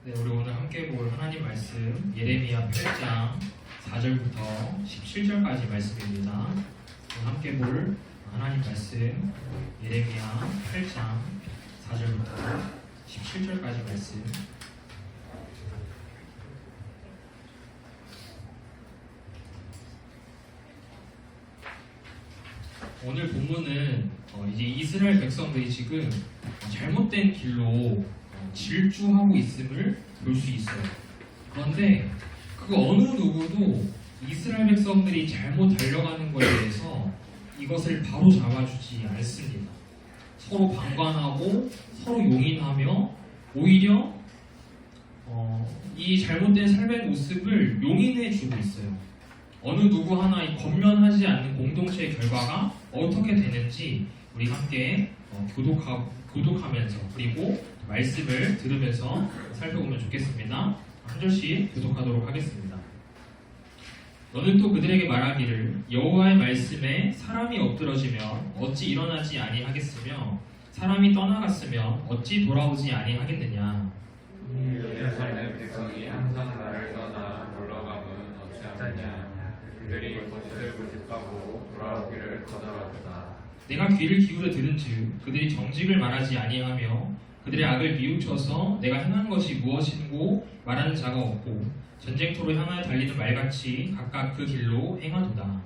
네, 우리 오늘 함께 볼 하나님 말씀 예레미야 8장 4절부터 17절까지 말씀입니다. 오늘 함께 볼 하나님 말씀 예레미야 8장 4절부터 17절까지 말씀. 오늘 본문은 이제 이스라엘 백성들이 지금 잘못된 길로 질주하고 있음을 볼 수 있어요. 그런데 그 어느 누구도 이스라엘 백성들이 잘못 달려가는 것에 대해서 이것을 바로 잡아주지 않습니다. 서로 방관하고 서로 용인하며 오히려 이 잘못된 삶의 모습을 용인해주고 있어요. 어느 누구 하나 이 권면하지 않는 공동체의 결과가 어떻게 되는지 우리 함께 교독하면서 그리고 말씀을 들으면서 살펴보면 좋겠습니다. 한 절씩 교독하도록 하겠습니다. 너는 또 그들에게 말하기를 여호와의 말씀에 사람이 엎드러지면 어찌 일어나지 아니하겠으며 사람이 떠나갔으면 어찌 돌아오지 아니하겠느냐. 예루살렘 백성이 항상 나를 떠나 놀러가면 어찌 하느냐. 그들이 거짓을 고집하고 돌아오기를 거절하도다. 내가 귀를 기울여 들은즉 그들이 정직을 말하지 아니하며 그들의 악을 뉘우쳐서 내가 행한 것이 무엇인고 말하는 자가 없고 전쟁터로 향하여 달리는 말같이 각각 그 길로 행하도다.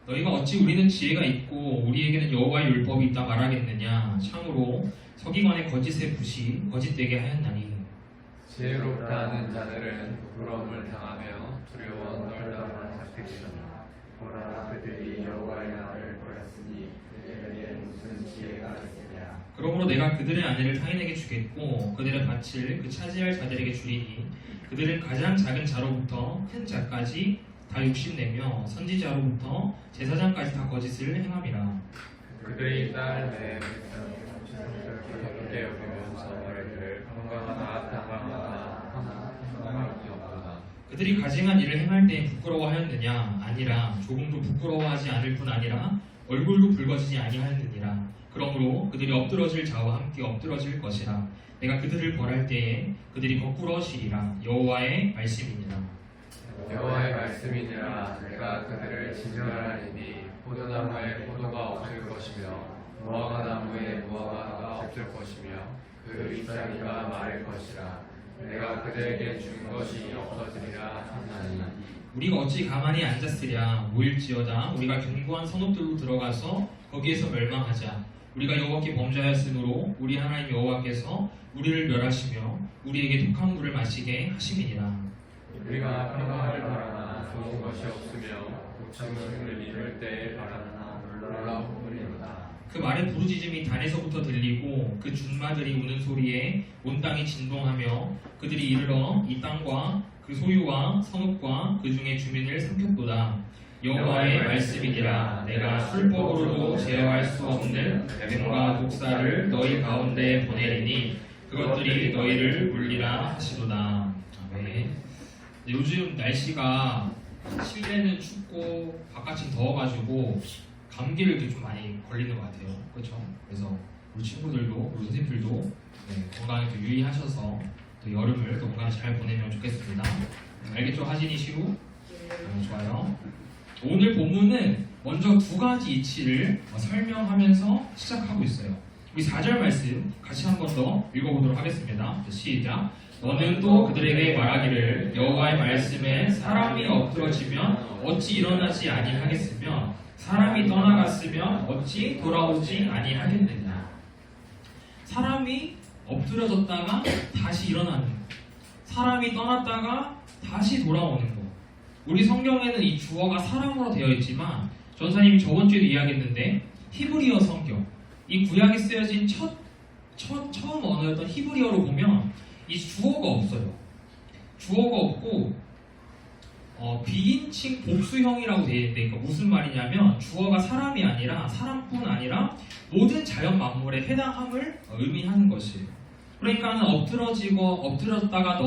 너희가 어찌 우리는 지혜가 있고 우리에게는 여호와의 율법이 있다 말하겠느냐. 참으로 서기관의 거짓의 붓이 거짓되게 하였나니 지혜롭다 하는 자들은 부끄러움을 당하며 두려워 떨다만 잡히시더라. 보라, 그들이 여호와의 말을 버렸으니 그들에게 무슨 지혜가 있으랴. 그러므로 내가 그들의 아내를 타인에게 주겠고 그들의 밭을 그 차지할 자들에게 주리니 그들은 가장 작은 자로부터 큰 자까지 다 욕심내며 선지자로부터 제사장까지 다 거짓을 행함이라. 그들이 딸내 적게 여기면서 말을 건강하다 당당하다 하나 상관이 없도다. 그들이 가증한 일을 행할 때 부끄러워하였느냐? 아니라 조금도 부끄러워하지 않을 뿐 아니라 얼굴도 붉어지지 아니하였느니라. 그러므로 그들이 엎드러질 자와 함께 엎드러질 것이라. 내가 그들을 벌할 때에 그들이 거꾸러지리라. 여호와의 말씀이니라. 여호와의 말씀이니라. 내가 그들을 진멸하리니 포도나무에 포도가 없을 것이며 무화과 나무에 무화과가 없을 것이며 그 잎사귀가 마를 것이라. 내가 그들에게 준 것이 없어지리라 하나니 우리가 어찌 가만히 앉았으랴. 모일지어다 우리가 견고한 성읍들로 들어가서 거기에서 멸망하자. 우리가 여호와께 범죄하였으므로 우리 하나님 여호와께서 우리를 멸하시며 우리에게 독한 물을 마시게 하심이니라. 우리가 평강을 바라나 좋은 것이 없으며 고침을 이룰 때에 바라나 놀라운 뿐이로다. 그 말의 부르짖음이 단에서부터 들리고 그 준마들이 우는 소리에 온 땅이 진동하며 그들이 이르러 이 땅과 그 소유와 성읍과 그 중에 주민을 삼켰도다. 여호와의 말씀이니라. 내가 술법으로도 제어할 수 없는 뱀과 독사를 너희 가운데 보내리니 그것들이 너희를 물리라 하시도다. 아멘. 요즘 날씨가 실내는 춥고 바깥은 더워가지고 감기를 이렇게 좀 많이 걸리는 것 같아요. 그렇죠? 그래서 우리 친구들도 우리 선생님들도 건강에 또 유의하셔서 또 여름을 또 건강히 잘 보내면 좋겠습니다. 알겠죠? 하진이 시우? 좋아요. 오늘 본문은 먼저 두 가지 이치를 설명하면서 시작하고 있어요. 우리 4절 말씀 같이 한 번 더 읽어보도록 하겠습니다. 시작. 너는 또 그들에게 말하기를 여호와의 말씀에 사람이 엎드러지면 어찌 일어나지 아니하겠으며 사람이 떠나갔으면 어찌 돌아오지 아니하겠느냐. 사람이 엎드려졌다가 다시 일어나는 것, 사람이 떠났다가 다시 돌아오는 것. 우리 성경에는 이 주어가 사람으로 되어 있지만 전사님이 저번 주에도 이야기했는데 히브리어 성경, 이 구약에 쓰여진 처음 언어였던 히브리어로 보면 이 주어가 없어요. 주어가 없고 비인칭 복수형이라고 되어 있는데 그러니까 무슨 말이냐면 주어가 사람이 아니라 사람뿐 아니라 모든 자연 만물에 해당함을 의미하는 것이에요. 그러니까는 엎드러졌다가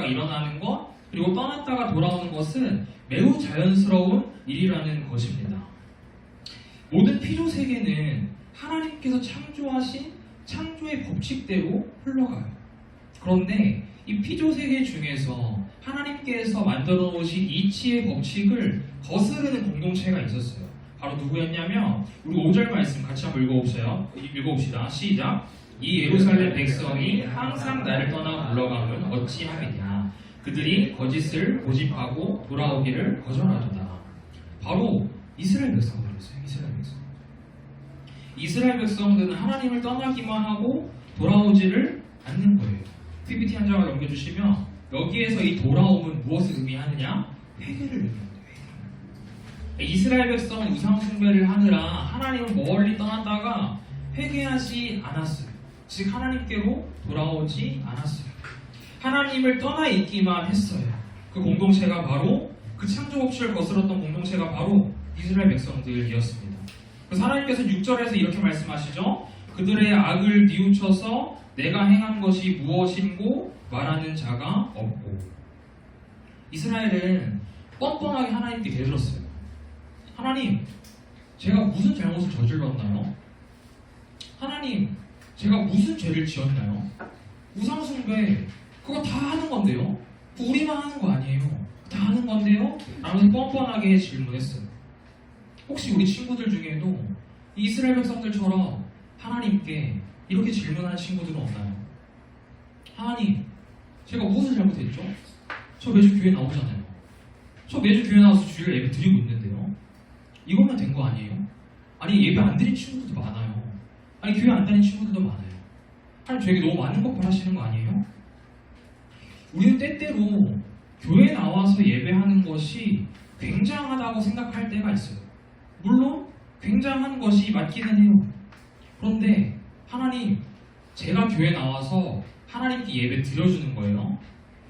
일어나는 것 그리고 떠났다가 돌아오는 것은 매우 자연스러운 일이라는 것입니다. 모든 피조 세계는 하나님께서 창조하신 창조의 법칙대로 흘러가요. 그런데 이 피조 세계 중에서 하나님께서 만들어 놓으신 이치의 법칙을 거스르는 공동체가 있었어요. 바로 누구였냐면 우리 5절 말씀 같이 한번 읽어봅시다. 시작. 이 예루살렘 백성이 항상 나를 떠나 물러가면 어찌함이냐. 그들이 거짓을 고집하고 돌아오기를 거절하도다. 바로 이스라엘 백성들이었어요. 이스라엘 백성들은 하나님을 떠나기만 하고 돌아오지를 않는 거예요. PPT 한 장을 넘겨주시면 여기에서 이 돌아옴은 무엇을 의미하느냐? 회개를 의미합니다. 이스라엘 백성은 우상 숭배를 하느라 하나님을 멀리 떠났다가 회개하지 않았어요. 즉 하나님께로 돌아오지 않았어요. 하나님을 떠나 있기만 했어요. 그 공동체가 바로 그 창조 법칙을 거스렀던 공동체가 바로 이스라엘 백성들이었습니다. 그래서 하나님께서 6절에서 이렇게 말씀하시죠. 그들의 악을 뉘우쳐서 내가 행한 것이 무엇인고 말하는 자가 없고. 이스라엘은 뻔뻔하게 하나님께 대들었어요. 하나님, 제가 무슨 잘못을 저질렀나요? 하나님, 제가 무슨 죄를 지었나요? 우상숭배, 그거 다 하는 건데요? 우리만 하는 거 아니에요? 다 하는 건데요? 라면서 뻔뻔하게 질문했어요. 혹시 우리 친구들 중에도 이스라엘 백성들처럼 하나님께 이렇게 질문하는 친구들은 없나요? 하나님, 제가 무엇을 잘못했죠? 저 매주 교회 나오잖아요. 저 매주 교회 나와서 주일 예배 드리고 있는데요. 이거면 된 거 아니에요? 아니 예배 안 드린 친구들도 많아요. 아니 교회 안 다니는 친구들도 많아요. 하나님 저에게 너무 많은 것 바라시는 거 아니에요? 우리는 때때로 교회 나와서 예배하는 것이 굉장하다고 생각할 때가 있어요. 물론 굉장한 것이 맞기는 해요. 그런데 하나님, 제가 교회 나와서 하나님께 예배 드려주는 거예요.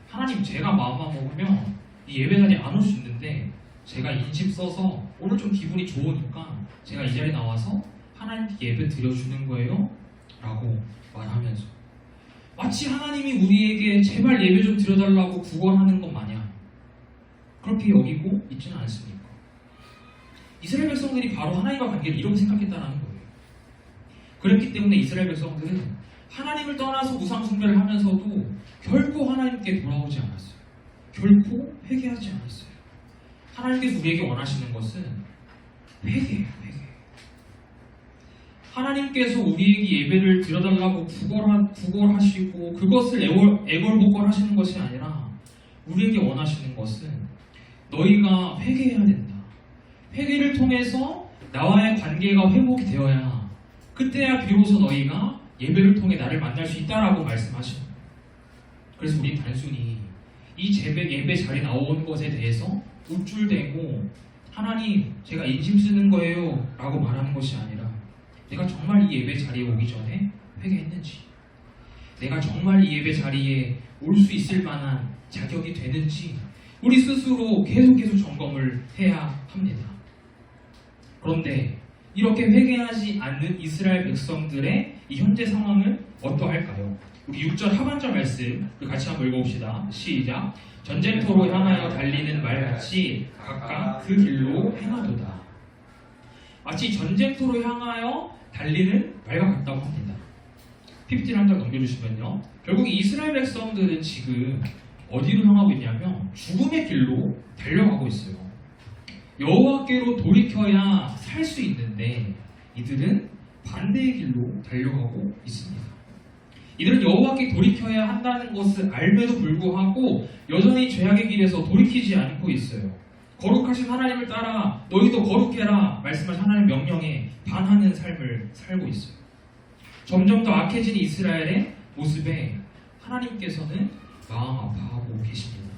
하나님, 제가 마음만 먹으면 이 예배 자리에 안 올 수 있는데 제가 인집 써서 오늘 좀 기분이 좋으니까 제가 이 자리에 나와서 하나님께 예배 드려주는 거예요? 라고 말하면서 마치 하나님이 우리에게 제발 예배 좀 드려달라고 구걸하는 것 마냥 그렇게 여기고 있지는 않습니까? 이스라엘 백성들이 바로 하나님과 관계를 이렇게 생각했다는 거예요. 그렇기 때문에 이스라엘 백성들은 하나님을 떠나서 우상 숭배를 하면서도 결코 하나님께 돌아오지 않았어요. 결코 회개하지 않았어요. 하나님께서 우리에게 원하시는 것은 회개예요. 회개. 하나님께서 우리에게 예배를 드려달라고 구걸하시고 그것을 애걸복걸하시는 것이 아니라 우리에게 원하시는 것은 너희가 회개해야 된다. 회개를 통해서 나와의 관계가 회복이 되어야 그때야 비로소 너희가 예배를 통해 나를 만날 수 있다라고 말씀하시는 거예요. 그래서 우리 단순히 이 예배 자리에 나온 것에 대해서 우쭐대고 하나님 제가 인심 쓰는 거예요 라고 말하는 것이 아니라 내가 정말 이 예배 자리에 오기 전에 회개했는지, 내가 정말 이 예배 자리에 올 수 있을 만한 자격이 되는지 우리 스스로 계속 점검을 해야 합니다. 그런데 이렇게 회개하지 않는 이스라엘 백성들의 이 현재 상황은 어떠할까요? 우리 6절 하반절 말씀 같이 한번 읽어봅시다. 시작. 전쟁터로 향하여 달리는 말같이 각각 그 길로 행하도다. 마치 전쟁터로 향하여 달리는 말과 같다고 합니다. PPT를 한 장 넘겨주시면요. 결국 이스라엘 백성들은 지금 어디로 향하고 있냐면 죽음의 길로 달려가고 있어요. 여호와께로 돌이켜야 살 수 있는데 이들은 반대의 길로 달려가고 있습니다. 이들은 여호와께 돌이켜야 한다는 것을 알매도 불구하고 여전히 죄악의 길에서 돌이키지 않고 있어요. 거룩하신 하나님을 따라 너희도 거룩해라 말씀하신 하나님의 명령에 반하는 삶을 살고 있어요. 점점 더 악해진 이스라엘의 모습에 하나님께서는 마음 아파하고 계십니다.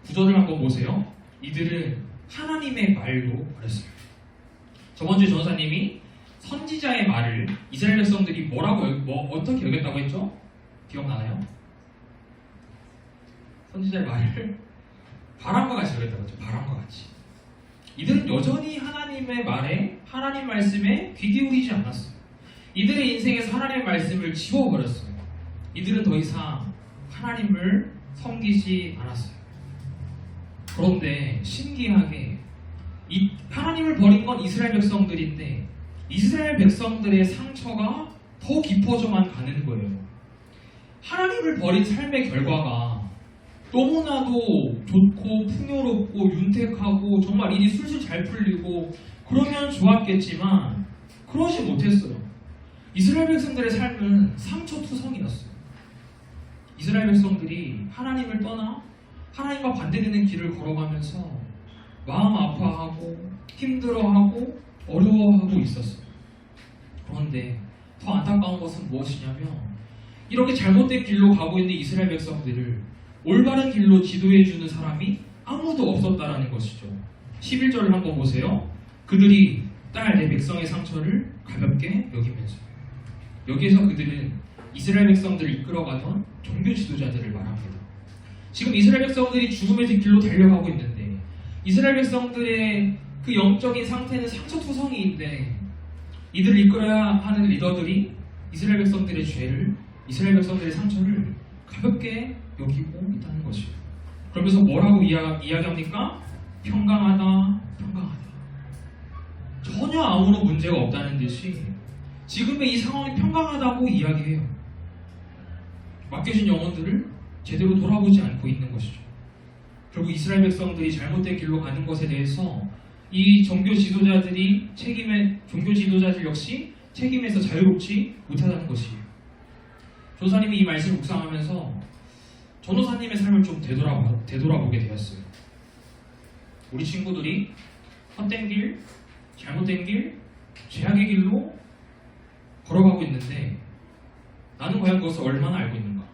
구절을 한번 보세요. 이들은 하나님의 말로 말했어요. 저번 주에 전사님이 선지자의 말을 이스라엘 백성들이 어떻게 여겼다고 했죠? 기억나나요? 선지자의 말을 바람과 같이 여겼다고 했죠. 바람과 같이. 이들은 여전히 하나님의 말에, 하나님 말씀에 귀 기울이지 않았어요. 이들의 인생에서 하나님의 말씀을 지워버렸어요. 이들은 더 이상 하나님을 섬기지 않았어요. 그런데 신기하게 하나님을 버린 건 이스라엘 백성들인데 이스라엘 백성들의 상처가 더 깊어져만 가는 거예요. 하나님을 버린 삶의 결과가 너무나도 좋고 풍요롭고 윤택하고 정말 일이 술술 잘 풀리고 그러면 좋았겠지만 그러지 못했어요. 이스라엘 백성들의 삶은 상처투성이었어요. 이스라엘 백성들이 하나님을 떠나 하나님과 반대되는 길을 걸어가면서 마음 아파하고 힘들어하고 어려워하고 있었어요. 그런데 더 안타까운 것은 무엇이냐면 이렇게 잘못된 길로 가고 있는 이스라엘 백성들을 올바른 길로 지도해주는 사람이 아무도 없었다라는 것이죠. 11절을 한번 보세요. 그들이 딸 내 백성의 상처를 가볍게 여기면서, 여기에서 그들은 이스라엘 백성들을 이끌어가던 종교 지도자들을 말합니다. 지금 이스라엘 백성들이 죽음의 뒷길로 달려가고 있는데 이스라엘 백성들의 그 영적인 상태는 상처투성이인데 이들을 이끌어야 하는 리더들이 이스라엘 백성들의 죄를, 이스라엘 백성들의 상처를 가볍게 여기고 있다는 것이에요. 그러면서 뭐라고 이야기합니까? 평강하다, 평강하다. 전혀 아무런 문제가 없다는 듯이 지금의 이 상황이 평강하다고 이야기해요. 맡겨진 영혼들을 제대로 돌아보지 않고 있는 것이죠. 결국 이스라엘 백성들이 잘못된 길로 가는 것에 대해서 이 종교 지도자들 역시 책임에서 자유롭지 못하다는 것이에요. 조사님이 이 말씀을 묵상하면서 전도사님의 삶을 좀 되돌아보게 되었어요. 우리 친구들이 헛된 길, 잘못된 길, 죄악의 길로 걸어가고 있는데 나는 과연 그것을 얼마나 알고 있는가?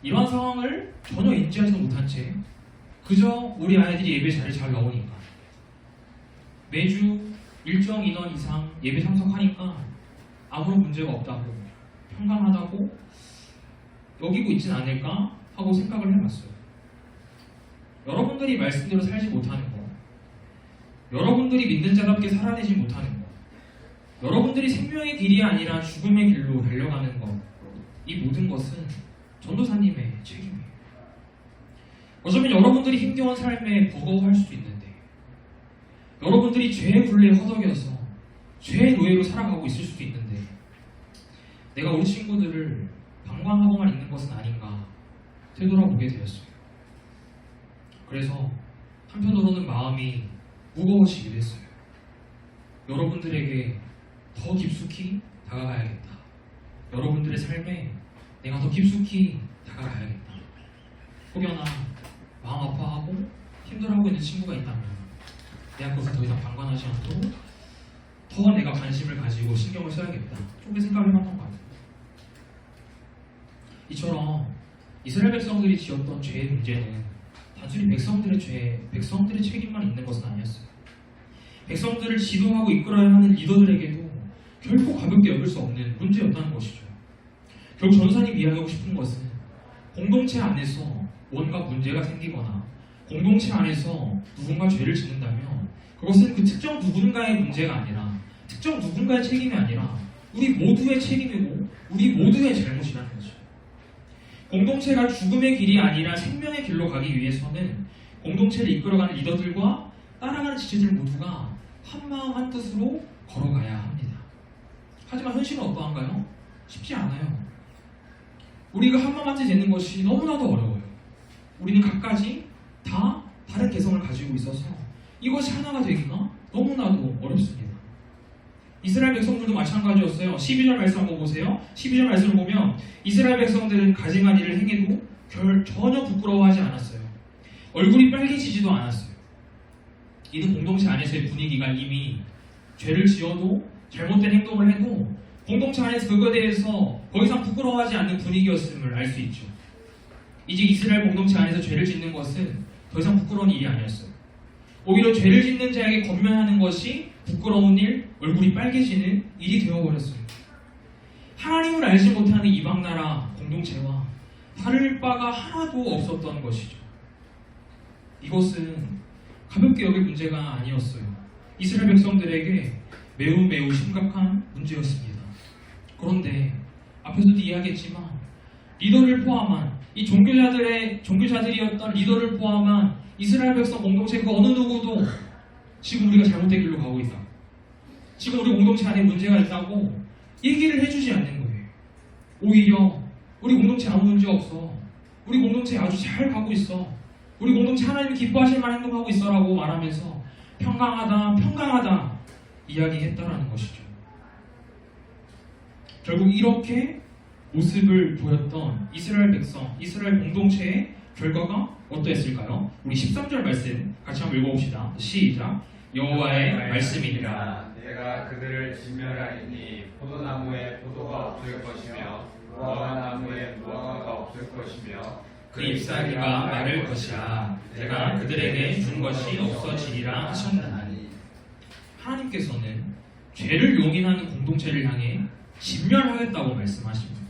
이러한 상황을 전혀 인지하지도 못한 채 그저 우리 아이들이 예배 자리에 잘 나오니까 매주 일정 인원 이상 예배 참석하니까 아무런 문제가 없다고, 평강하다고 여기고 있진 않을까 하고 생각을 해봤어요. 여러분들이 말씀대로 살지 못하는 것, 여러분들이 믿는 자답게 살아내지 못하는 것, 여러분들이 생명의 길이 아니라 죽음의 길로 달려가는 것, 이 모든 것은 전도사님의 책임이에요. 어쩌면 여러분들이 힘겨운 삶에 버거워할 수도 있는데 여러분들이 죄의 굴레에 허덕여서 죄의 노예로 살아가고 있을 수도 있는데 내가 우리 친구들을 방관하고만 있는 것은 아닌가 되돌아보게 되었어요. 그래서 한편으로는 마음이 무거워지기도 했어요. 여러분들에게 더 깊숙이 다가가야겠다. 여러분들의 삶에 내가 더 깊숙이 다가가야겠다. 혹여나 마음 아파하고 힘들어하고 있는 친구가 있다면 내가 그것을 더 이상 방관하지 않도록 더 내가 관심을 가지고 신경을 써야겠다. 조금 생각을 해봤던 것 같아요. 이처럼 이스라엘 백성들이 지었던 죄의 문제는 단순히 백성들의 책임만 있는 것은 아니었어요. 백성들을 지도하고 이끌어야 하는 리더들에게도 결코 가볍게 여길 수 없는 문제였다는 것이죠. 결국 전도사님이 이야기하고 싶은 것은 공동체 안에서 뭔가 문제가 생기거나 공동체 안에서 누군가 죄를 짓는다면 그것은 그 특정 누군가의 문제가 아니라 특정 누군가의 책임이 아니라 우리 모두의 책임이고 우리 모두의 잘못이라는 거죠. 공동체가 죽음의 길이 아니라 생명의 길로 가기 위해서는 공동체를 이끌어가는 리더들과 따라가는 지체들 모두가 한마음 한뜻으로 걸어가야 합니다. 하지만 현실은 어떠한가요? 쉽지 않아요. 우리가 한마음 한뜻 되는 것이 너무나도 어려워요. 우리는 각가지 다 다른 개성을 가지고 있어서 이것이 하나가 되기가 너무나도 어렵습니다. 이스라엘 백성들도 마찬가지였어요. 12절 말씀 한번 보세요. 12절 말씀을 보면 이스라엘 백성들은 가증한 일을 행해도 전혀 부끄러워하지 않았어요. 얼굴이 빨개지지도 않았어요. 이는 공동체 안에서의 분위기가 이미 죄를 지어도 잘못된 행동을 해도 공동체 안에서 그거에 대해서 더 이상 부끄러워하지 않는 분위기였음을 알 수 있죠. 이제 이스라엘 공동체 안에서 죄를 짓는 것은 더 이상 부끄러운 일이 아니었어요. 오히려 죄를 짓는 자에게 권면하는 것이 부끄러운 일, 얼굴이 빨개지는 일이 되어버렸어요. 하나님을 알지 못하는 이방나라 공동체와 다를 바가 하나도 없었던 것이죠. 이것은 가볍게 여길 문제가 아니었어요. 이스라엘 백성들에게 매우 심각한 문제였습니다. 그런데 앞에서도 이야기했지만 리더를 포함한 이 종교자들이었던 리더를 포함한 이스라엘 백성 공동체 그 어느 누구도 지금 우리가 잘못된 길로 가고 있다. 지금 우리 공동체 안에 문제가 있다고 얘기를 해주지 않는 거예요. 오히려 우리 공동체 아무 문제 없어. 우리 공동체 아주 잘 가고 있어. 우리 공동체 하나님이 기뻐하실 만한 행동하고 있어라고 말하면서 평강하다 이야기했다라는 것이죠. 결국 이렇게 모습을 보였던 이스라엘 백성, 이스라엘 공동체의 결과가 어떠했을까요? 우리 13절 말씀 같이 한번 읽어봅시다. 시작. 여호와의 말씀이니라. 내가 그들을 진멸하리니 포도나무에 포도가 없을 것이며 무화과나무에 무화과가 없을 것이며 그 잎사귀가 마를 것이라. 내가 그들에게 준 것이 없어지리라 하셨나니. 하나님께서는 죄를 용인하는 공동체를 향해 진멸하겠다고 말씀하십니다.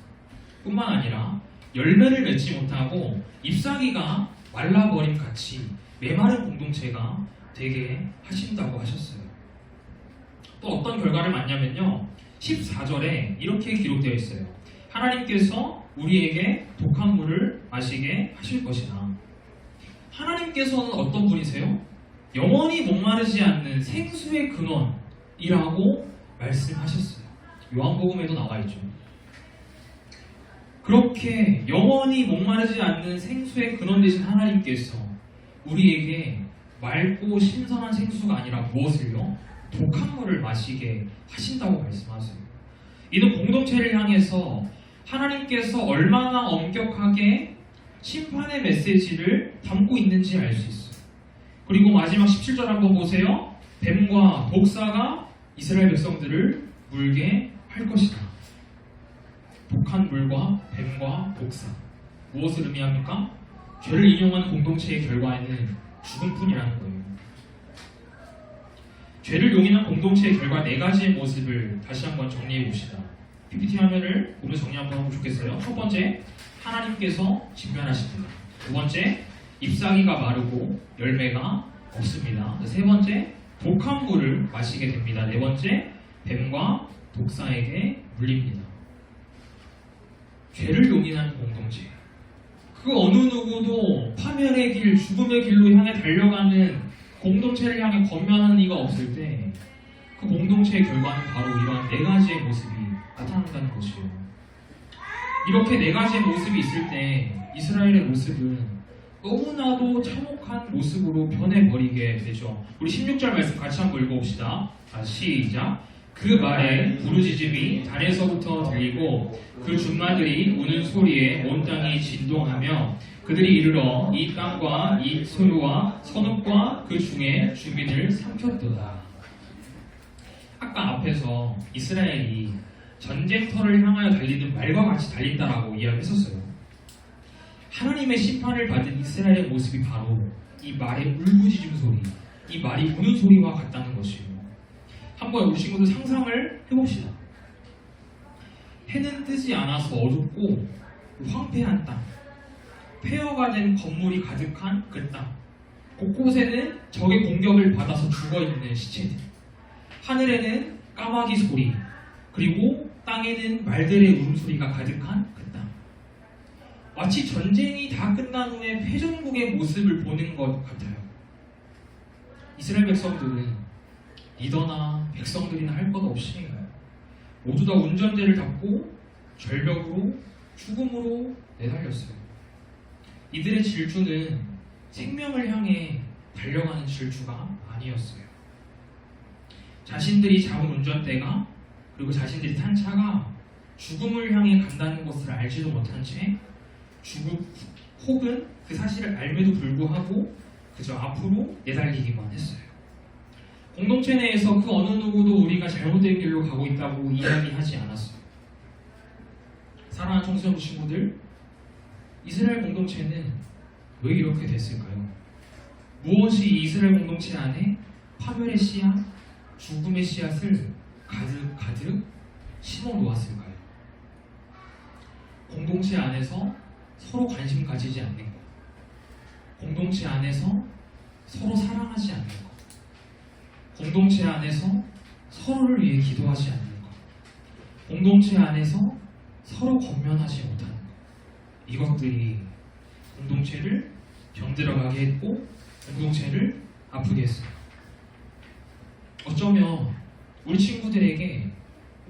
뿐만 아니라 열매를 맺지 못하고 잎사귀가 말라버림 같이 메마른 공동체가 되게 하신다고 하셨어요. 또 어떤 결과를 맞냐면요, 14절에 이렇게 기록되어 있어요. 하나님께서 우리에게 독한 물을 마시게 하실 것이다. 하나님께서는 어떤 분이세요? 영원히 목마르지 않는 생수의 근원이라고 말씀하셨어요. 요한복음에도 나와 있죠. 그렇게 영원히 목마르지 않는 생수의 근원 되신 하나님께서 우리에게 맑고 신선한 생수가 아니라 무엇을요? 독한 물을 마시게 하신다고 말씀하세요. 이는 공동체를 향해서 하나님께서 얼마나 엄격하게 심판의 메시지를 담고 있는지 알 수 있어요. 그리고 마지막 17절 한번 보세요. 뱀과 독사가 이스라엘 백성들을 물게 할 것이다. 독한 물과 뱀과 독사, 무엇을 의미합니까? 죄를 인용하는 공동체의 결과에는 죽음뿐이라는 거예요. 죄를 용인한 공동체의 결과 4가지의 모습을 다시 한번 정리해 봅시다. PPT 화면을 보면서 정리 한번 하면 좋겠어요. 첫 번째, 하나님께서 진멸하십니다. 두 번째, 잎사귀가 마르고 열매가 없습니다. 세 번째, 독한 물을 마시게 됩니다. 네 번째, 뱀과 독사에게 물립니다. 죄를 용인하는 공동체, 그 어느 누구도 파멸의 길, 죽음의 길로 향해 달려가는 공동체를 향해 권면하는 이가 없을 때 그 공동체의 결과는 바로 이러한 4가지의 모습이 나타난다는 것이에요. 이렇게 4가지의 모습이 있을 때 이스라엘의 모습은 너무나도 참혹한 모습으로 변해버리게 되죠. 우리 16절 말씀 같이 한번 읽어봅시다. 시작. 그 말에 부르짖음이 단에서부터 들리고 그 준마들이 우는 소리에 온 땅이 진동하며 그들이 이르러 이 땅과 이 소유와 선읍과 그 중에 주민을 삼켰도다. 아까 앞에서 이스라엘이 전쟁터를 향하여 달리는 말과 같이 달린다라고 이야기했었어요. 하나님의 심판을 받은 이스라엘의 모습이 바로 이 말의 울부짖음 소리, 이 말이 우는 소리와 같다는 것이에요. 한번 우리 친구들 상상을 해봅시다. 해는 뜨지 않아서 어둡고 황폐한 땅, 폐허가 된 건물이 가득한 그 땅, 곳곳에는 적의 공격을 받아서 죽어있는 시체들, 하늘에는 까마귀 소리, 그리고 땅에는 말들의 울음소리가 가득한 그 땅. 마치 전쟁이 다 끝난 후에 패전국의 모습을 보는 것 같아요. 이스라엘 백성들은 리더나 백성들이나 할 것 없이 모두 다 운전대를 잡고 절벽으로 죽음으로 내달렸어요. 이들의 질주는 생명을 향해 달려가는 질주가 아니었어요. 자신들이 잡은 운전대가 그리고 자신들이 탄 차가 죽음을 향해 간다는 것을 알지도 못한 채 죽음 혹은 그 사실을 알매도 불구하고 그저 앞으로 내달리기만 했어요. 공동체 내에서 그 어느 누구도 우리가 잘못된 길로 가고 있다고 이야기하지 않았어요. 사랑하는 청소년 친구들, 이스라엘 공동체는 왜 이렇게 됐을까요? 무엇이 이 이스라엘 공동체 안에 파멸의 씨앗, 죽음의 씨앗을 가득 심어 놓았을까요? 공동체 안에서 서로 관심 가지지 않는 것, 공동체 안에서 서로 사랑하지 않는 것, 공동체 안에서 서로를 위해 기도하지 않는 것, 공동체 안에서 서로 권면하지 못하는 것, 이것들이 공동체를 병들어가게 했고 공동체를 아프게 했어요. 어쩌면 우리 친구들에게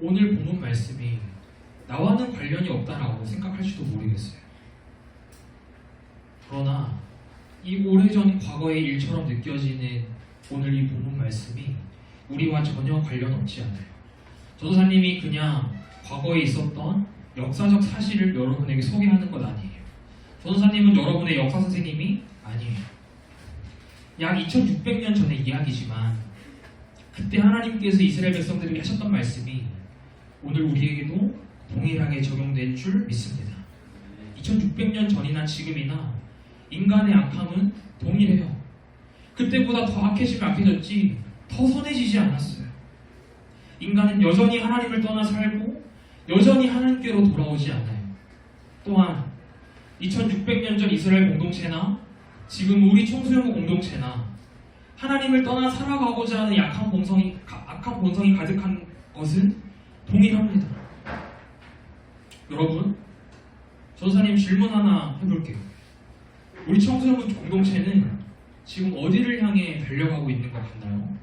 오늘 본문 말씀이 나와는 관련이 없다라고 생각할지도 모르겠어요. 그러나 이 오래전 과거의 일처럼 느껴지는 오늘 이 본문 말씀이 우리와 전혀 관련 없지 않아요. 전도사님이 그냥 과거에 있었던 역사적 사실을 여러분에게 소개하는 것 아니에요. 전도사님은 여러분의 역사 선생님이 아니에요. 약 2600년 전의 이야기지만 그때 하나님께서 이스라엘 백성들에게 하셨던 말씀이 오늘 우리에게도 동일하게 적용될 줄 믿습니다. 2600년 전이나 지금이나 인간의 악함은 동일해요. 그때보다 더 악해지면 악해졌지 더 선해지지 않았어요. 인간은 여전히 하나님을 떠나 살고 여전히 하나님께로 돌아오지 않아요. 또한 2600년 전 이스라엘 공동체나 지금 우리 청소년 공동체나 하나님을 떠나 살아가고자 하는 악한 본성이 가득한 것은 동일합니다. 여러분, 전도사님 질문 하나 해볼게요. 우리 청소년 공동체는 지금 어디를 향해 달려가고 있는 것 같나요?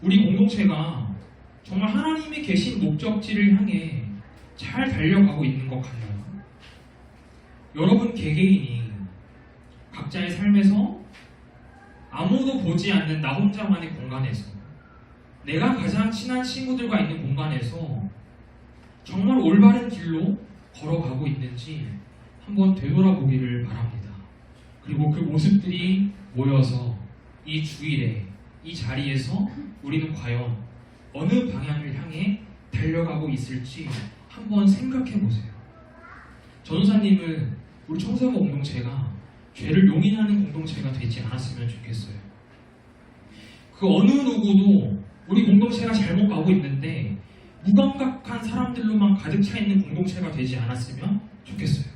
우리 공동체가 정말 하나님이 계신 목적지를 향해 잘 달려가고 있는 것 같나요? 여러분 개개인이 각자의 삶에서 아무도 보지 않는 나 혼자만의 공간에서 내가 가장 친한 친구들과 있는 공간에서 정말 올바른 길로 걸어가고 있는지 한번 되돌아보기를 바랍니다. 그리고 그 모습들이 모여서 이 주일에 이 자리에서 우리는 과연 어느 방향을 향해 달려가고 있을지 한번 생각해 보세요. 전도사님은 우리 청소년 공동체가 죄를 용인하는 공동체가 되지 않았으면 좋겠어요. 그 어느 누구도 우리 공동체가 잘못 가고 있는데 무감각한 사람들로만 가득 차 있는 공동체가 되지 않았으면 좋겠어요.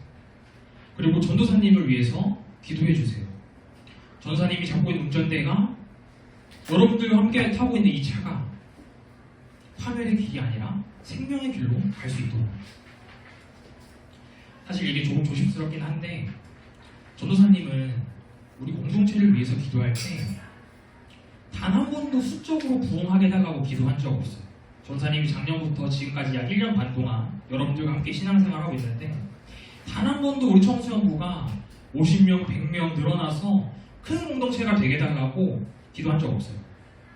그리고 전도사님을 위해서 기도해 주세요. 전도사님이 잡고 있는 운전대가 여러분들과 함께 타고 있는 이 차가 파멸의 길이 아니라 생명의 길로 갈 수 있도록. 사실 이게 조금 조심스럽긴 한데 전도사님은 우리 공동체를 위해서 기도할 때 단 한 번도 수적으로 부흥하게 해달라고 기도한 적 없어요. 전도사님이 작년부터 지금까지 약 1년 반 동안 여러분들과 함께 신앙생활하고 있는데 단 한 번도 우리 청소년부가 50명, 100명 늘어나서 큰 공동체가 되게 해달라고 기도한 적 없어요.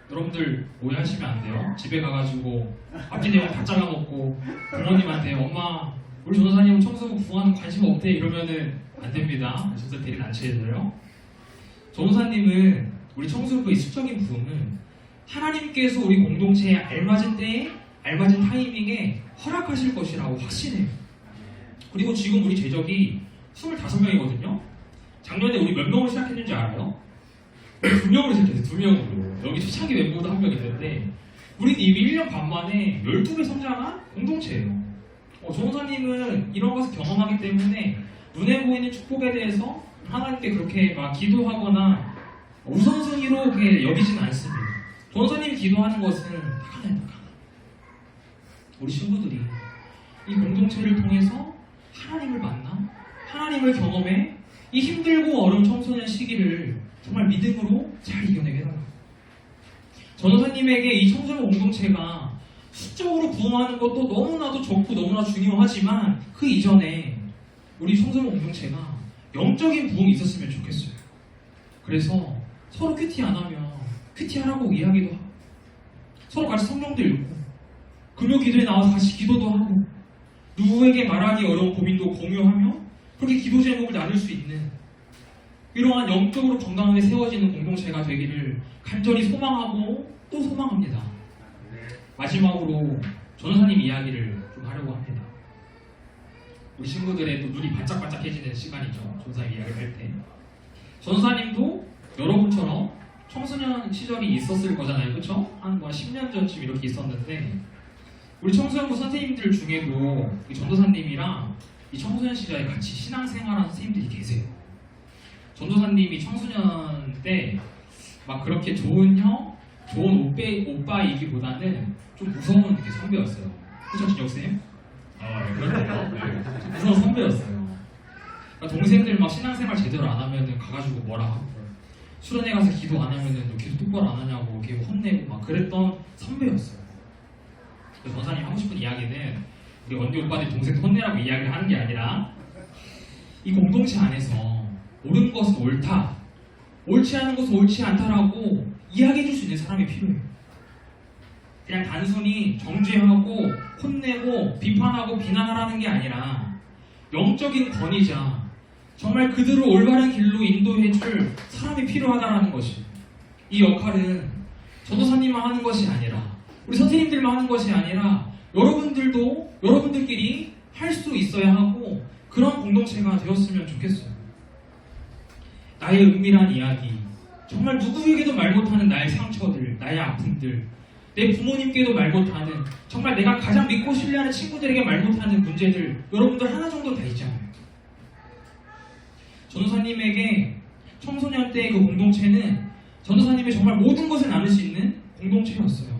여러분들 오해하시면 안 돼요. 집에 가가지고 앞뒤 내용 다 잘라먹고 부모님한테 엄마 우리 전도사님은 청소년부 부흥하는 관심 없대 이러면은 안 됩니다. 진짜 대리 난처해져요. 전도사님은 우리 청소년부의 수적인 부흥은 하나님께서 우리 공동체에 알맞은 때에 알맞은 타이밍에 허락하실 것이라고 확신해요. 그리고 지금 우리 제적이 25명이거든요. 작년에 우리 몇 명으로 시작했는지 알아요? 2명으로 시작했어요. 2명으로. 여기 초창기 멤버도 한 명 있는데 우리는 이미 1년 반 만에 12배 성장한 공동체예요. 전도사님은 이런 것을 경험하기 때문에 눈에 보이는 축복에 대해서 하나님께 그렇게 막 기도하거나 우선순위로 그렇게 여기지는 않습니다. 전도사님이 기도하는 것은 하나님. 우리 친구들이 이 공동체를 통해서 하나님을 만나 하나님을 경험해 이 힘들고 어려운 청소년 시기를 정말 믿음으로 잘 이겨내게 해달라고. 전도사님에게 이 청소년 공동체가 수적으로 부흥하는 것도 너무나도 좋고 너무나 중요하지만 그 이전에 우리 청소년 공동체가 영적인 부흥이 있었으면 좋겠어요. 그래서 서로 큐티 안 하면 큐티하라고 이야기도 하고 서로 같이 성경도 읽고 금요 기도에 나와서 같이 기도도 하고 누구에게 말하기 어려운 고민도 공유하며 그렇게 기도 제목을 나눌 수 있는 이러한 영적으로 건강하게 세워지는 공동체가 되기를 간절히 소망하고 또 소망합니다. 마지막으로 전도사님 이야기를 좀 하려고 합니다. 우리 친구들의 또 눈이 반짝반짝해지는 시간이죠. 전도사님 이야기를 할 때. 전도사님도 여러분처럼 청소년 시절이 있었을 거잖아요. 그렇죠? 한 10년 전쯤 이렇게 있었는데 우리 청소년부 선생님들 중에도 이 전도사님이랑 이 청소년 시절에 같이 신앙생활하는 선생님들이 계세요. 전도사님이 청소년 때 막 그렇게 좋은 형, 좋은 오빠이기보다는 좀 무서운 이렇게 선배였어요. 그쵸, 진혁쌤? 네, 그렇네요. 네. 무서운 선배였어요. 그러니까 동생들 막 신앙생활 제대로 안 하면은 가가지고 뭐라 하고, 수련회 가서 기도 안 하면은 너 기도 똑바로 안 하냐고 이렇게 혼내고 막 그랬던 선배였어요. 그래서 전사님 하고 싶은 이야기는 우리 언니 오빠들 동생들 혼내라고 이야기를 하는 게 아니라, 이 공동체 안에서 옳은 것은 옳다, 옳지 않은 것은 옳지 않다라고 이야기해줄 수 있는 사람이 필요해요. 그냥 단순히 정죄하고 혼내고 비판하고 비난하라는 게 아니라 영적인 권위자, 정말 그들을 올바른 길로 인도해줄 사람이 필요하다는 것이, 이 역할은 전도사님만 하는 것이 아니라, 우리 선생님들만 하는 것이 아니라 여러분들도 여러분들끼리 할 수 있어야 하고, 그런 공동체가 되었으면 좋겠어요. 나의 은밀한 이야기, 정말 누구에게도 말 못하는 나의 상처들, 나의 아픔들, 내 부모님께도 말 못하는, 정말 내가 가장 믿고 신뢰하는 친구들에게 말 못하는 문제들, 여러분들 하나 정도 다 있잖아요. 전도사님에게 청소년 때의 그 공동체는 전도사님의 정말 모든 것을 나눌 수 있는 공동체였어요.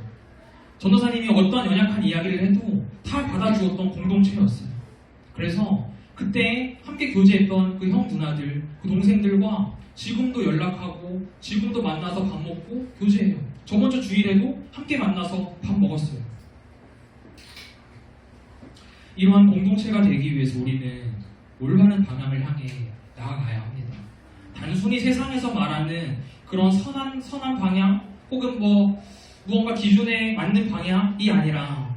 전도사님이 어떤 연약한 이야기를 해도 다 받아주었던 공동체였어요. 그래서 그때 함께 교제했던 그 형 누나들, 그 동생들과 지금도 연락하고 지금도 만나서 밥 먹고 교제해요. 저번 주 주일에도 함께 만나서 밥 먹었어요. 이러한 공동체가 되기 위해서 우리는 올바른 방향을 향해 나아가야 합니다. 단순히 세상에서 말하는 그런 선한 방향, 혹은 무언가 기준에 맞는 방향이 아니라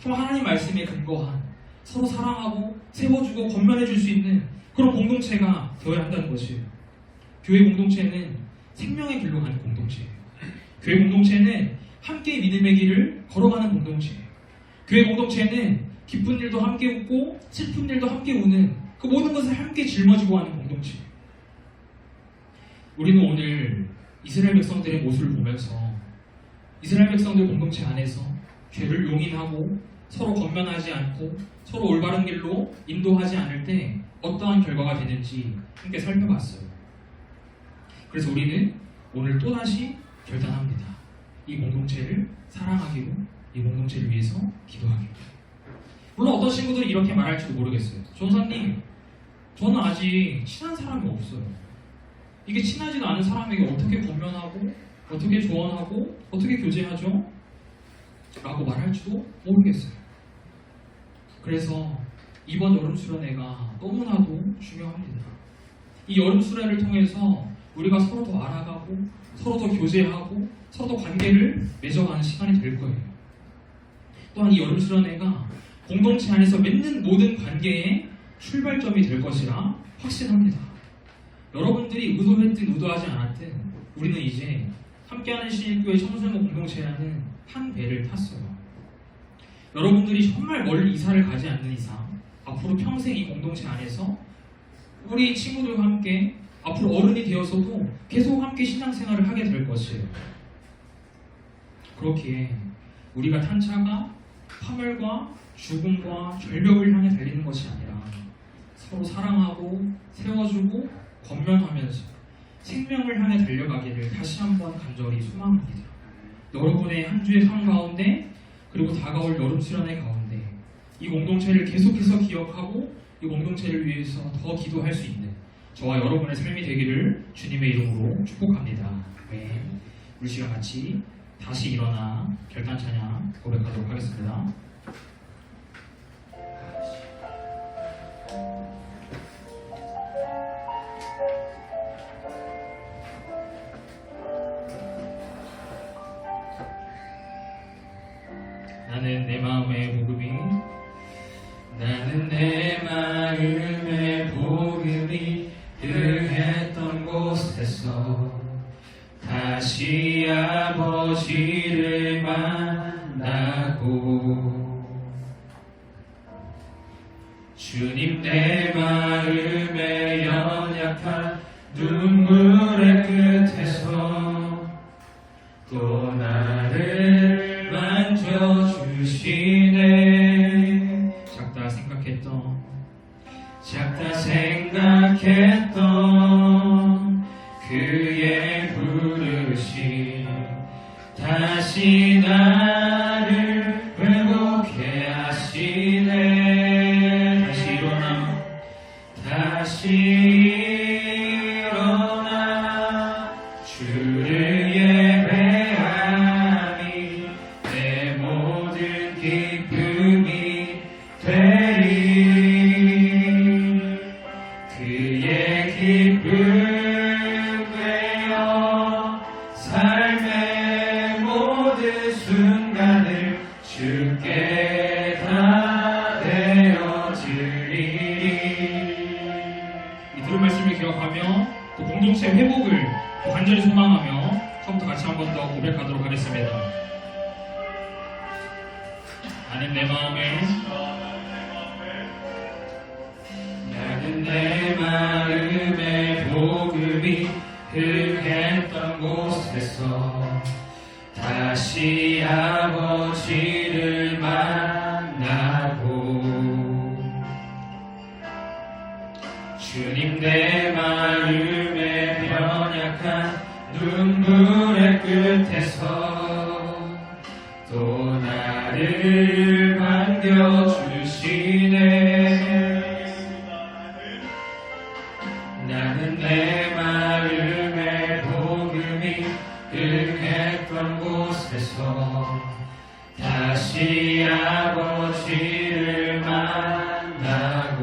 하나님 말씀에 근거한, 서로 사랑하고 세워주고 건면해줄 수 있는 그런 공동체가 되어야 한다는 것이에요. 교회 공동체는 생명의 길로 가는 공동체예요. 교회 공동체는 함께 믿음의 길을 걸어가는 공동체예요. 교회 공동체는 기쁜 일도 함께 웃고 슬픈 일도 함께 우는, 그 모든 것을 함께 짊어지고 하는 공동체예요. 우리는 오늘 이스라엘 백성들의 모습을 보면서 이스라엘 백성들 공동체 안에서 죄를 용인하고 서로 건면하지 않고 서로 올바른 길로 인도하지 않을 때 어떠한 결과가 되는지 함께 살펴봤어요. 그래서 우리는 오늘 또다시 결단합니다. 이 공동체를 사랑하기로, 이 공동체를 위해서 기도하기로. 물론 어떤 친구들이 이렇게 말할지도 모르겠어요. 전사님, 저는 아직 친한 사람이 없어요. 이게 친하지도 않은 사람에게 어떻게 건면하고 어떻게 조언하고 어떻게 교제하죠? 라고 말할지도 모르겠어요. 그래서 이번 여름 수련회가 너무나도 중요합니다. 이 여름 수련회를 통해서 우리가 서로 더 알아가고 서로 더 교제하고 서로 더 관계를 맺어가는 시간이 될 거예요. 또한 이 여름 수련회가 공동체 안에서 맺는 모든 관계의 출발점이 될 것이라 확신합니다. 여러분들이 의도했든 의도하지 않았든 우리는 이제 함께하는 신일교회 청소년 공동체라는 한 배를 탔어요. 여러분들이 정말 멀리 이사를 가지 않는 이상 앞으로 평생 이 공동체 안에서 우리 친구들과 함께 앞으로 어른이 되어서도 계속 함께 신앙생활을 하게 될 것이에요. 그렇기에 우리가 탄 차가 파멸과 죽음과 절벽을 향해 달리는 것이 아니라 서로 사랑하고 세워주고 건면하면서 생명을 향해 달려가기를 다시 한번 간절히 소망합니다. 여러분의 한 주의 삶 가운데, 그리고 다가올 여름 수련회 가운데 이 공동체를 계속해서 기억하고 이 공동체를 위해서 더 기도할 수 있는 저와 여러분의 삶이 되기를 주님의 이름으로 축복합니다. 네. 우리 시간 같이 다시 일어나 결단 찬양 고백하도록 하겠습니다. 나는 내 마음의 복음이, 나는 내 마음의 복음이 그했던 곳에서 다시 아버지를 만나고, 주님 내 마음의 연약한 눈물의 끝에서 또 나를 만져주시네. 작다 생각했던 그의 부르심 다시 나를 회복해 하시네. 다시 다시 일어나 주를 예배하니 내 모든 기쁨이 되리. 그의 기쁨 되어 삶의 모든 순간을 주께 다 되어주리리. 이 들은 말씀을 기억하며 또 공동체 회복을 또 간절히 소망하며 처음부터 같이 한 번 더 고백하도록 하겠습니다. 나는 내 마음에 복음이 흥했던 곳에서 다시 아버지를 만나고 주님 내 마음의 변약한 눈물의 끝에서 또 나를 반겨주시네. 나는 내 마음의 복음이 응했던 곳에서 다시 아버지를 만나고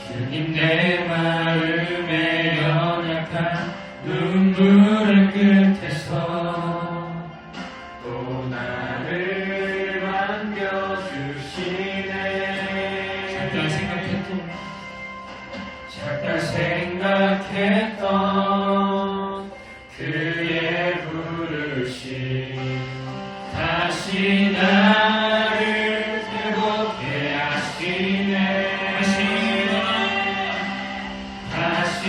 주님 내 마음의 연약한 눈물의 끝에서 또 나를 반겨주시네. 잠깐 생각했던 그의 부르심 다시 나를 회복해 하시네. 다시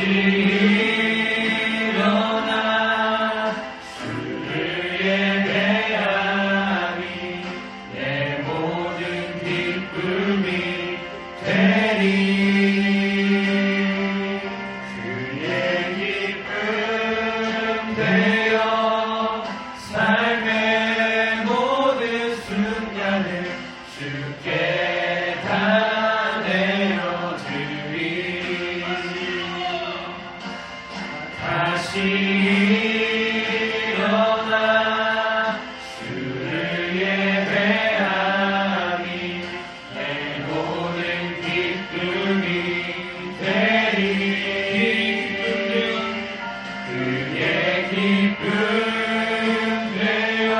일어나 주를 예배하니 내 모든 기쁨이 되리. 다시 일어나 주를 예배하니 내 모든 기쁨이 되리. 그의 기쁨 되어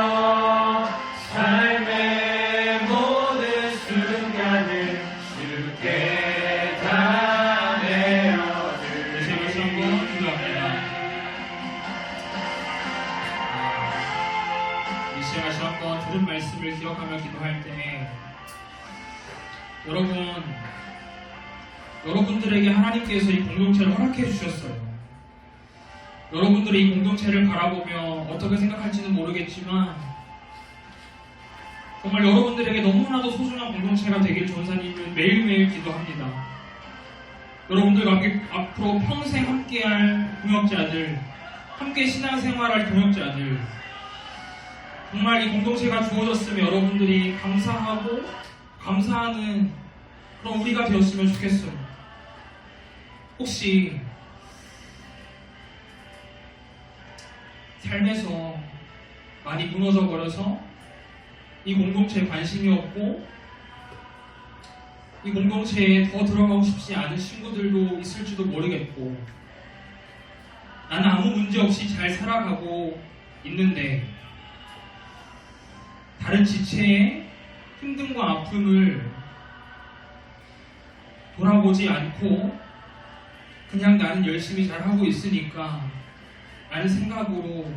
삶의 모든 순간을 주께 다 내어드리리. 다시 한번 들은 말씀을 기억하며 기도할 때 여러분들에게 하나님께서 이 공동체를 허락해 주셨어요. 여러분들이 이 공동체를 바라보며 어떻게 생각할지는 모르겠지만 정말 여러분들에게 너무나도 소중한 공동체가 되길 전사님은 매일매일 기도합니다. 여러분들과 앞으로 평생 함께할 동역자들, 함께 신앙생활할 동역자들, 정말 이 공동체가 주어졌으면 여러분들이 감사하고 감사하는 그런 우리가 되었으면 좋겠어요. 혹시 삶에서 많이 무너져 버려서 이 공동체에 관심이 없고 이 공동체에 더 들어가고 싶지 않은 친구들도 있을지도 모르겠고, 나는 아무 문제 없이 잘 살아가고 있는데 다른 지체의 힘듦과 아픔을 돌아보지 않고 그냥 나는 열심히 잘하고 있으니까 라는 생각으로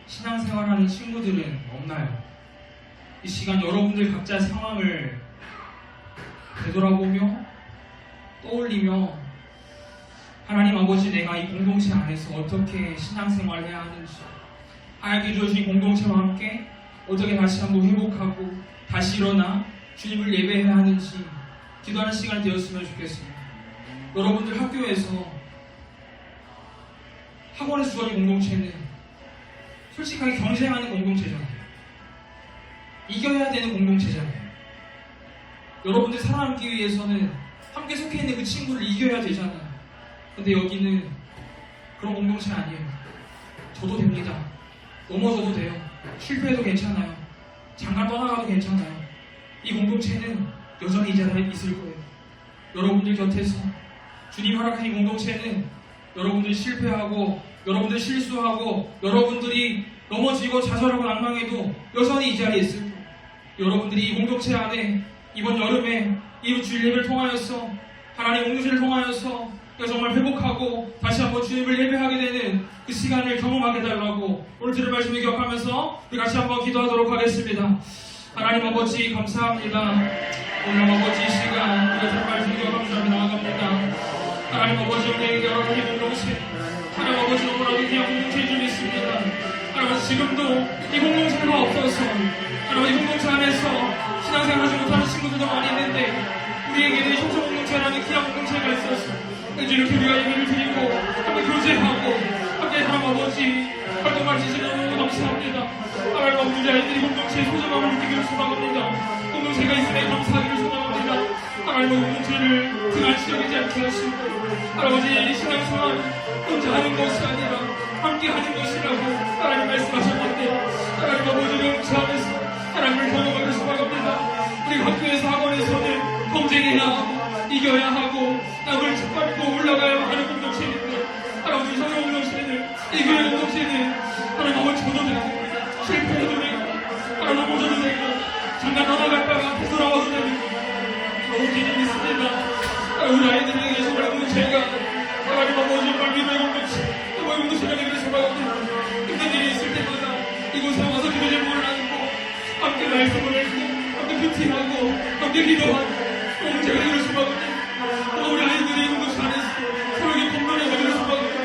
신앙생활하는 친구들은 없나요? 이 시간 여러분들 각자 상황을 되돌아보며 떠올리며 하나님 아버지, 내가 이 공동체 안에서 어떻게 신앙생활을 해야 하는지, 하나님께 주신 공동체와 함께 어떻게 다시 한번 회복하고 다시 일어나 주님을 예배해야 하는지 기도하는 시간이 되었으면 좋겠습니다. 여러분들 학교에서 학원에서 주어진 공동체는 솔직하게 경쟁하는 공동체잖아요. 이겨야 되는 공동체잖아요. 여러분들 살아남기 위해서는 함께 속해 있는 그 친구를 이겨야 되잖아요. 근데 여기는 그런 공동체 아니에요. 저도 됩니다. 넘어져도 돼요. 실패해도 괜찮아요. 잠깐 떠나가도 괜찮아요. 이 공동체는 여전히 이 자리에 있을 거예요. 여러분들 곁에서 주님 허락한 이 공동체는 여러분들이 실패하고 여러분들 실수하고 여러분들이 넘어지고 좌절하고 낭망해도 여전히 이 자리에 있을 거예요. 여러분들이 이 공동체 안에 이번 여름에 이 주일 예배를 통하여서 하나님 공동체를 통하여서 정말 회복하고 다시 한번 주님을 예배하게 되는 그 시간을 경험하게 달라고 오늘 들은 말씀을 기억하면서 우리 같이 한번 기도하도록 하겠습니다. 하나님 아버지 감사합니다. 오늘 아버지 이 시간 우리가 들은 말씀을 기억하면서 나아갑니다. 하나님 아버지 우리에게 여러 가지 공동체 하나님 아버지 너무나도 귀한 공동체인 줄 믿습니다. 하나님 아버지 지금도 이 공동체가 없어서 하나님 아버지 공동체 안에서 신앙생활 하지 못하는 친구들도 많이 있는데 우리에게는 형성 공동체라는 귀한 공동체가 있어서 이제 이렇게 우리가 예배를 드리고 함께 교제하고 함께 하나님 아버지 활동할 수 있어서 너무 감사합니다. 하나님 아버지 아이들이 공동체의 소중함을 느끼기를 소망합니다. 공동체가 있음에 감사하기를 소망합니다. 하나님 공동체를 등한치 여기지 않게 하시고 할아버지 신앙생활 혼자 하는 것이 아니라 함께 하는 것이라고 하나님 말씀하셨는데 하나님 아버지 공동체 안에서 하나님을 경험하기를 소망합니다. 우리 학교에서 학원에서는 경쟁해야 하고 이겨야 하고 남을 짓밟고 올라가야 하는 공동체인데 하나님 성령 공동체는 이 교회 공동체는 하나님 아버지 저도 되고 실패해도 되고 하나님 넘어져도 되고 잠깐 떠나갔다가 다시 돌아와도 되고 너무 기념이 있습니다. 우리 아이들에게 정말 공동체가 하나님 아버지 정말 위로의 공동체 정말 공동체가 되기를 소망합니다. 힘든 일이 있을 때마다 이곳에 와서 기도 제목을 나누고 함께 말씀을 읽고 함께 큐티하고 함께 기도하고 공동체가 되기를 소망합니다. 우리 아이들이 공동체 안에서 서로에게 건면해 가기를 소망합니다.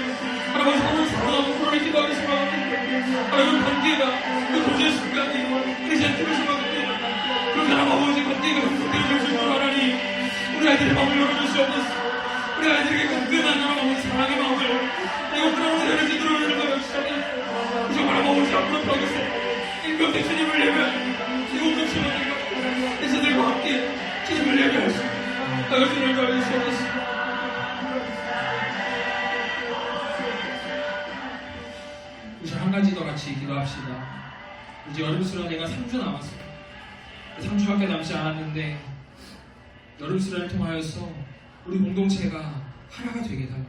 하나님 서로 사랑하고 서로를 기도하기를 소망합니다. 하나님 관계가 그 교제의 순간이 되지 않기를 소망합니다. 그런 하나님 아버지 관계가 회복되어질 수 있도록 하나님 우리 아이들의 마음을 열어주시옵소서. 우리 아이들에게 건강한 하나님 아버지 사랑의 마음을 그리고 그런 열어지도록 열어주시옵소서. 정말 하나님 아버지 앞으로 더욱서 일병대 주님을 예배하는 이 공동체가 되고 대사들과 함께 주님을 예배할 수 있습니다. 나가주님을 도와주시옵소서. 우리 한 가지 더 같이 기도합시다. 이제 여름수련 내가 3주 남았어요. 3주밖에 남지 않았는데 여름수련을 통하여서 우리 공동체가 하나가 되게 달라.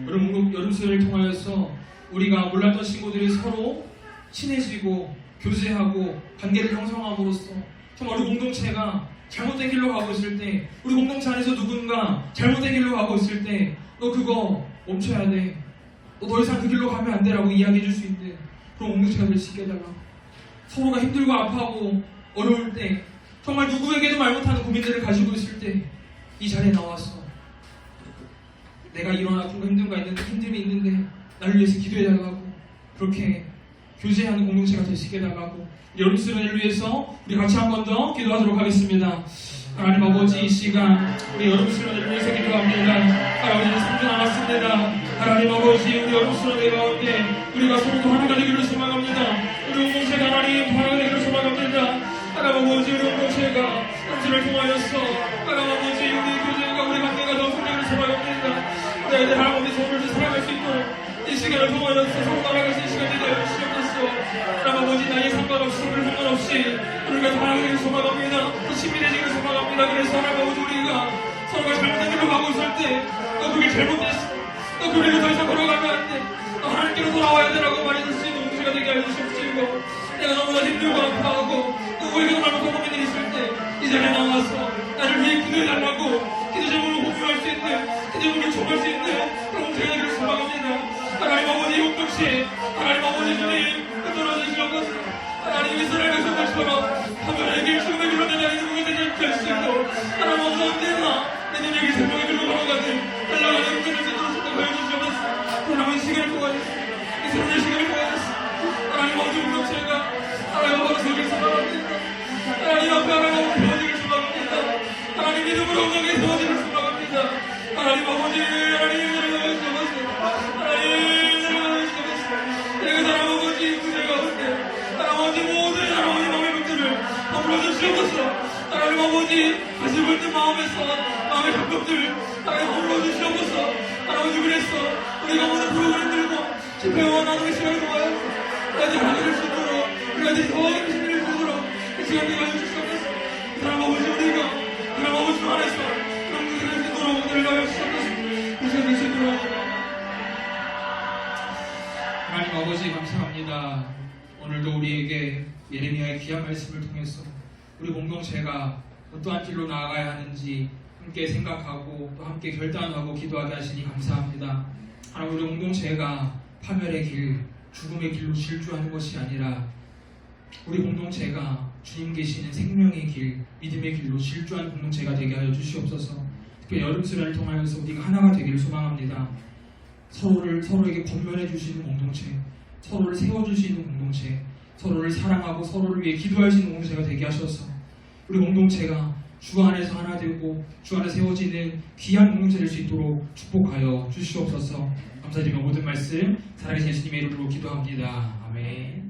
여름수련을 통하여서 우리가 몰랐던 친구들이 서로 친해지고 교제하고 관계를 형성함으로써 정말 우리 공동체가 잘못된 길로 가고 있을 때 우리 공동체 안에서 누군가 잘못된 길로 가고 있을 때 너 그거 멈춰야 돼. 너 더 이상 그 길로 가면 안 돼 라고 이야기해 줄 수 있는 그런 공동체가 될 수 있게 해달라고. 서로가 힘들고 아파하고 어려울 때 정말 누구에게도 말 못하는 고민들을 가지고 있을 때 이 자리에 나와서 내가 이런 아픔과 힘듦이 있는데 나를 위해서 기도해달라고 그렇게 교제하는 공동체가 될 수 있게 해달라고 여름수련을 위해서 우리 같이 한 번 더 기도하도록 하겠습니다. 하나님 아버지 이 시간 우리 여름수련을 위해서 기도합니다. 하나님 3주 남았습니다. 하나님 아버지 우리 여름수련의 가운데 우리가 서로도 하나가 되기를 소망합니다. 우리 공동체가 하나님 하나가 되기를 소망합니다. 하나님 아버지 우리 공동체가 현실을 통하여서 하나님 아버지 우리 교제가 우리 관계가 더 성장을 소망합니다. 우리 아이들 하나님 아버지 서로를 살아갈 수 있도록 이 시간을 통하여서 서로 나아갈 수 있는 시간이 되어 주시옵소서. 하나님 아버지 나이에 상관없이 성별 상관없이 우리가 사랑하기를 소망합니다. 친밀해지기를 소망합니다. 그래서 하나님 아버지 우리가 서로가 잘못된 길로 가고 있을 때 너 그게 잘못됐어. 너 그 길로 더 이상 걸어가면 안 돼. 너 하나님께로 돌아와야 되라고 말해줄 수 있는 공동체가 되게 해주시옵시고 내가 너무나 힘들고 아파하고 누구에게도 말 못하고 고민이 있을 때 이 자리에 나와서 나를 위해 기도해달라고 기도 제목으로 공유할 수 있는 기도 제목으로 청할 수 있는 그런 공동체가 되기를 소망합니다. 하나님 아버지 공동체 하나님 아버지 주님 흔들어 주시옵소서. 하나님 이스라엘 백성들처럼 하늘에게 죽음의 길로 내가 이루게 되지 않게 하시고 하나님 아버지 언제나 내 눈에게 생명의 길로 걸어가는 달라가는 운전을 제대로 생각하여 주시옵소서. 하나님 시간을 통하여서 이 새로운 시간을 통하여서 하나님 아버지 공동체가 하나님 아버지 속에 소망합니다. 하나님 앞에 하나님 아버지 세워지기를 소망합니다. 하나님 믿음으로 엉덩이에 세워지기를 소망합니다. 하나님 아버지 하나님 내가 사랑 아버지 구제 가운데 하나님 아버지 모든 하나님 마음의 문제를 허물어 주시옵소서. 하나님 아버지 가슴 긁는 마음의 감동들 하나님 불러주시옵소서. 할아버지 그랬어. 우리가 오늘 프로그램 들고 집회와 나누는 시간을 통하여 우리 아들이 하게 수 있도록 우리 아들이 더 힘을 주도록 이 시간 내가 주시옵소서. 하나님 아버지 우리가 하나님 아버지 안에서 그런 것을 할 수 있도록 우리를 하여 주시옵소서. 이 시간 될 수 있도록 하나님 아버지 감사합니다. 오늘도 우리에게 예레미야의 귀한 말씀을 통해서 우리 공동체가 어떠한 길로 나아가야 하는지 함께 생각하고 또 함께 결단하고 기도하게 하시니 감사합니다. 하나님 우리 공동체가 파멸의 길, 죽음의 길로 질주하는 것이 아니라 우리 공동체가 주님 계시는 생명의 길, 믿음의 길로 질주하는 공동체가 되게 하여 주시옵소서. 특별히 여름 수련을 통하여서 우리가 하나가 되기를 소망합니다. 서로에게 권면해 주시는 공동체, 서로를 세워주시는 공동체, 서로를 사랑하고 서로를 위해 기도할 수 있는 공동체가 되게 하셔서 우리 공동체가 주 안에서 하나 되고 주 안에 세워지는 귀한 공동체 될 수 있도록 축복하여 주시옵소서. 감사드리며 모든 말씀 살아계신 예수님의 이름으로 기도합니다. 아멘.